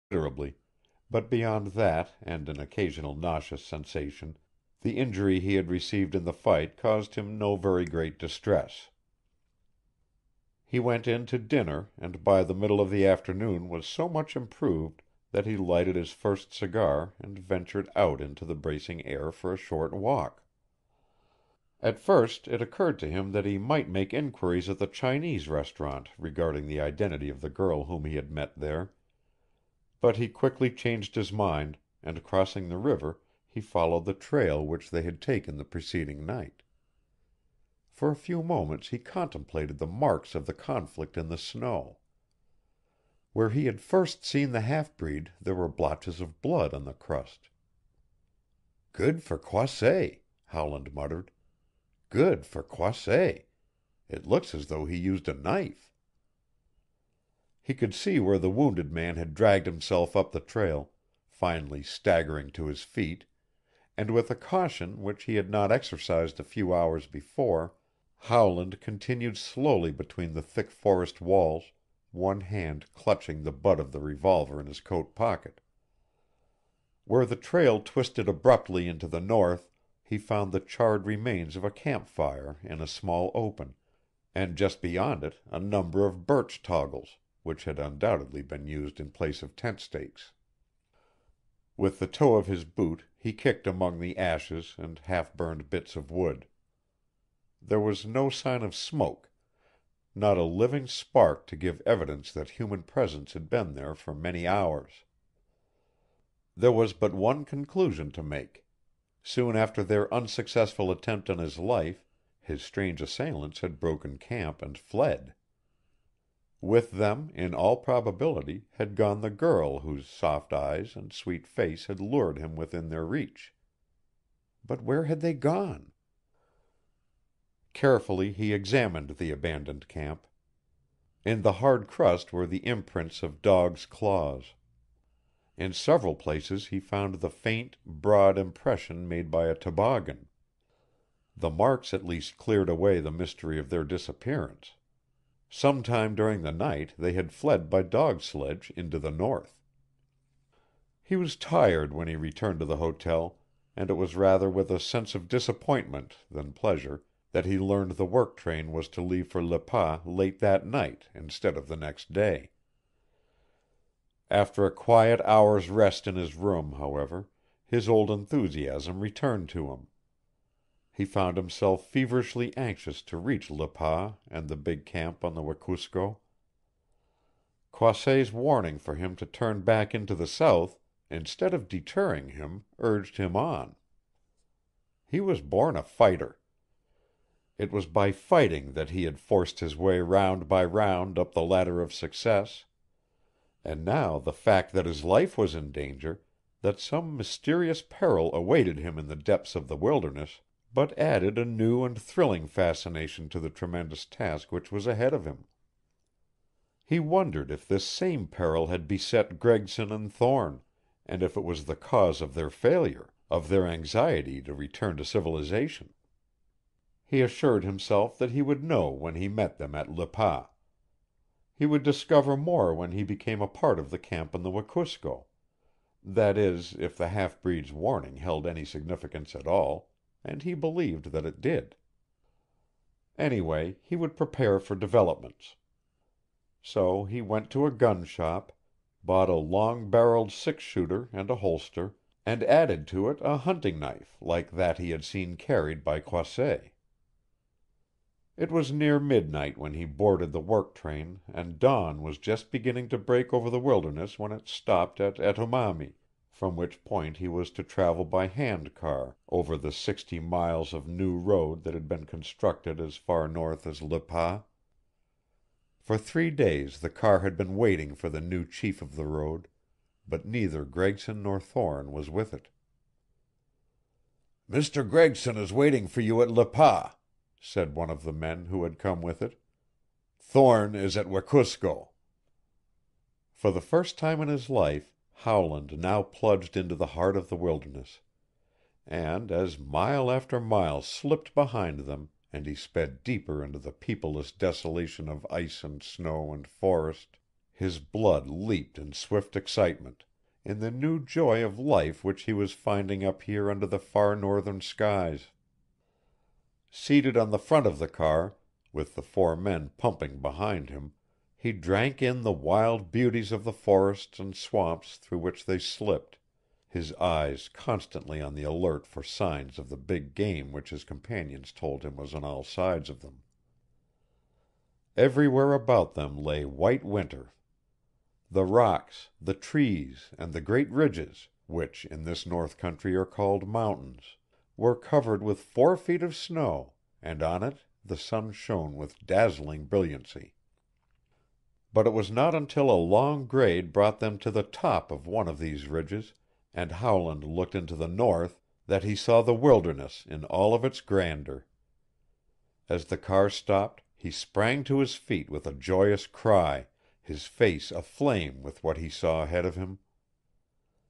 considerably, but beyond that and an occasional nauseous sensation, the injury he had received in the fight caused him no very great distress. He went in to dinner and by the middle of the afternoon was so much improved that he lighted his first cigar and ventured out into the bracing air for a short walk. At first it occurred to him that he might make inquiries at the Chinese restaurant regarding the identity of the girl whom he had met there, but he quickly changed his mind, and crossing the river he followed the trail which they had taken the preceding night. For a few moments he contemplated the marks of the conflict in the snow. Where he had first seen the half-breed there were blotches of blood on the crust. "Good for Croisset," Howland muttered. "Good for Croisset. It looks as though he used a knife." He could see where the wounded man had dragged himself up the trail, finally staggering to his feet, and with a caution which he had not exercised a few hours before, Howland continued slowly between the thick forest walls, one hand clutching the butt of the revolver in his coat pocket. Where the trail twisted abruptly into the north, he found the charred remains of a camp fire in a small open, and just beyond it a number of birch toggles, which had undoubtedly been used in place of tent stakes. With the toe of his boot he kicked among the ashes and half-burned bits of wood. There was no sign of smoke, not a living spark to give evidence that human presence had been there for many hours. There was but one conclusion to make. Soon after their unsuccessful attempt on his life, his strange assailants had broken camp and fled. With them, in all probability, had gone the girl whose soft eyes and sweet face had lured him within their reach. But where had they gone? Carefully he examined the abandoned camp. In the hard crust were the imprints of dogs' claws. In several places he found the faint, broad impression made by a toboggan. The marks at least cleared away the mystery of their disappearance. Some time during the night they had fled by dog sledge into the north. He was tired when he returned to the hotel, and it was rather with a sense of disappointment than pleasure that he learned the work train was to leave for Le Pas late that night instead of the next day. After a quiet hour's rest in his room, however, his old enthusiasm returned to him. He found himself feverishly anxious to reach Le Pas and the big camp on the Wekusko. Croisset's warning for him to turn back into the south, instead of deterring him, urged him on. He was born a fighter. It was by fighting that he had forced his way round by round up the ladder of success. And now the fact that his life was in danger, that some mysterious peril awaited him in the depths of the wilderness, but added a new and thrilling fascination to the tremendous task which was ahead of him. He wondered if this same peril had beset Gregson and Thorne, and if it was the cause of their failure, of their anxiety to return to civilization. He assured himself that he would know when he met them at Le Pas. He would discover more when he became a part of the camp on the Wekusko. That is, if the half-breed's warning held any significance at all, and he believed that it did. Anyway, he would prepare for developments. So he went to a gun shop, bought a long-barreled six-shooter and a holster, and added to it a hunting knife like that he had seen carried by Croisset. It was near midnight when he boarded the work train, and dawn was just beginning to break over the wilderness when it stopped at Etomami, from which point he was to travel by hand car over the 60 miles of new road that had been constructed as far north as Le Pas. For 3 days the car had been waiting for the new chief of the road, but neither Gregson nor Thorne was with it. "Mr. Gregson is waiting for you at Le Pas," said one of the men who had come with it. "Thorne is at Wekusko." For the first time in his life Howland now plunged into the heart of the wilderness, and as mile after mile slipped behind them and he sped deeper into the peopleless desolation of ice and snow and forest, His blood leaped in swift excitement, in the new joy of life which he was finding up here under the far northern skies. Seated on the front of the car, with the four men pumping behind him, he drank in the wild beauties of the forests and swamps through which they slipped, his eyes constantly on the alert for signs of the big game which his companions told him was on all sides of them. Everywhere about them lay white winter. The rocks, the trees, and the great ridges, which in this north country are called mountains, were covered with 4 feet of snow, and on it the sun shone with dazzling brilliancy. But it was not until a long grade brought them to the top of one of these ridges, and Howland looked into the north, that he saw the wilderness in all of its grandeur. As the car stopped, he sprang to his feet with a joyous cry, his face aflame with what he saw ahead of him.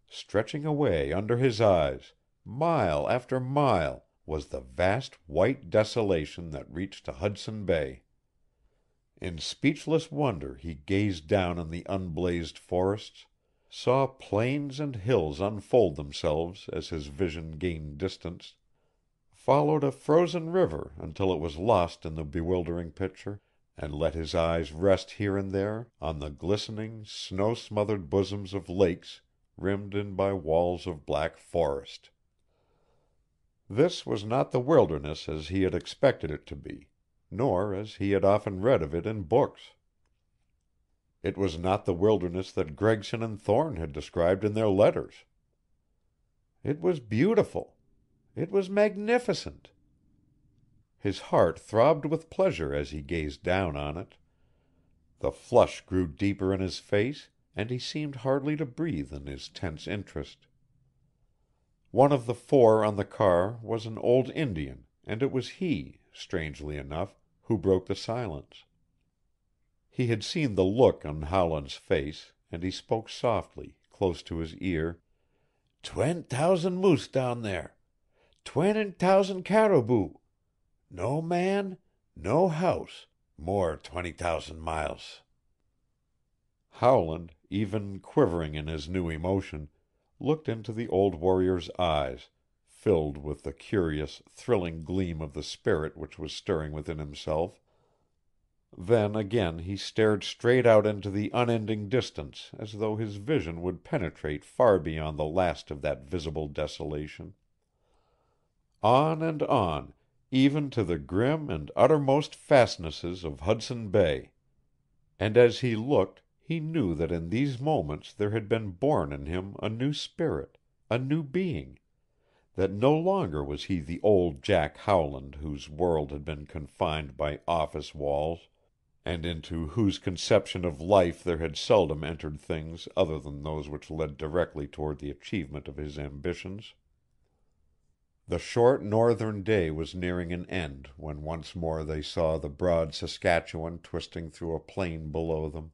Stretching away under his eyes, mile after mile, was the vast white desolation that reached to Hudson Bay. In speechless wonder he gazed down on the unblazed forests, saw plains and hills unfold themselves as his vision gained distance, followed a frozen river until it was lost in the bewildering picture, and let his eyes rest here and there on the glistening, snow-smothered bosoms of lakes rimmed in by walls of black forest. This was not the wilderness as he had expected it to be, nor as he had often read of it in books. It was not the wilderness that Gregson and Thorne had described in their letters. It was beautiful. It was magnificent. His heart throbbed with pleasure as he gazed down on it. The flush grew deeper in his face, and he seemed hardly to breathe in his tense interest. One of the 4 on the car was an old Indian, and it was he, strangely enough, who broke the silence. He had seen the look on Howland's face, and he spoke softly, close to his ear. 20,000 moose down there. 20,000 caribou. No man, no house, more 20,000 miles. Howland, even quivering in his new emotion, looked into the old warrior's eyes, filled with the curious, thrilling gleam of the spirit which was stirring within himself. Then again he stared straight out into the unending distance as though his vision would penetrate far beyond the last of that visible desolation. On and on, even to the grim and uttermost fastnesses of Hudson Bay. And as he looked, he knew that in these moments there had been born in him a new spirit, a new being, that no longer was he the old Jack Howland whose world had been confined by office walls, and into whose conception of life there had seldom entered things other than those which led directly toward the achievement of his ambitions. The short northern day was nearing an end when once more they saw the broad Saskatchewan twisting through a plain below them,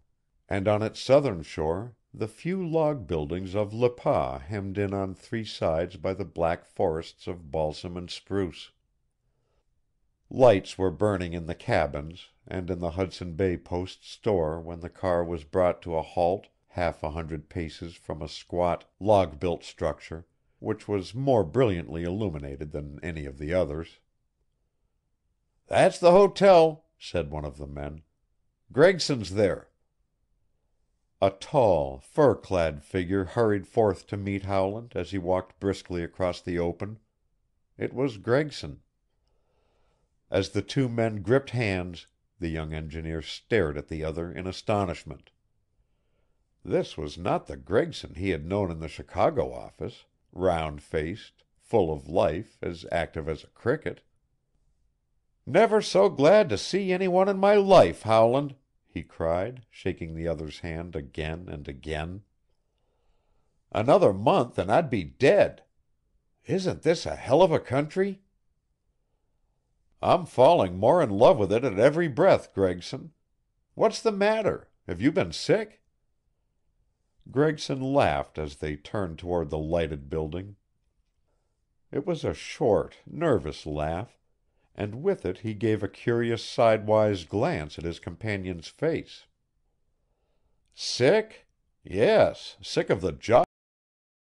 and on its southern shore the few log buildings of Le Pas hemmed in on 3 sides by the black forests of balsam and spruce. Lights were burning in the cabins and in the Hudson Bay Post store when the car was brought to a halt 100 paces from a squat, log-built structure, which was more brilliantly illuminated than any of the others. "That's the hotel," said one of the men. "Gregson's there." A tall, fur-clad figure hurried forth to meet Howland as he walked briskly across the open. It was Gregson. As the 2 men gripped hands, the young engineer stared at the other in astonishment. This was not the Gregson he had known in the Chicago office, round-faced, full of life, as active as a cricket. "Never so glad to see any one in my life, Howland," he cried, shaking the other's hand again and again. "Another month and I'd be dead. Isn't this a hell of a country?" "I'm falling more in love with it at every breath, Gregson. What's the matter? Have you been sick?" Gregson laughed as they turned toward the lighted building. It was a short, nervous laugh, and with it he gave a curious sidewise glance at his companion's face. Sick? Yes, sick of the job.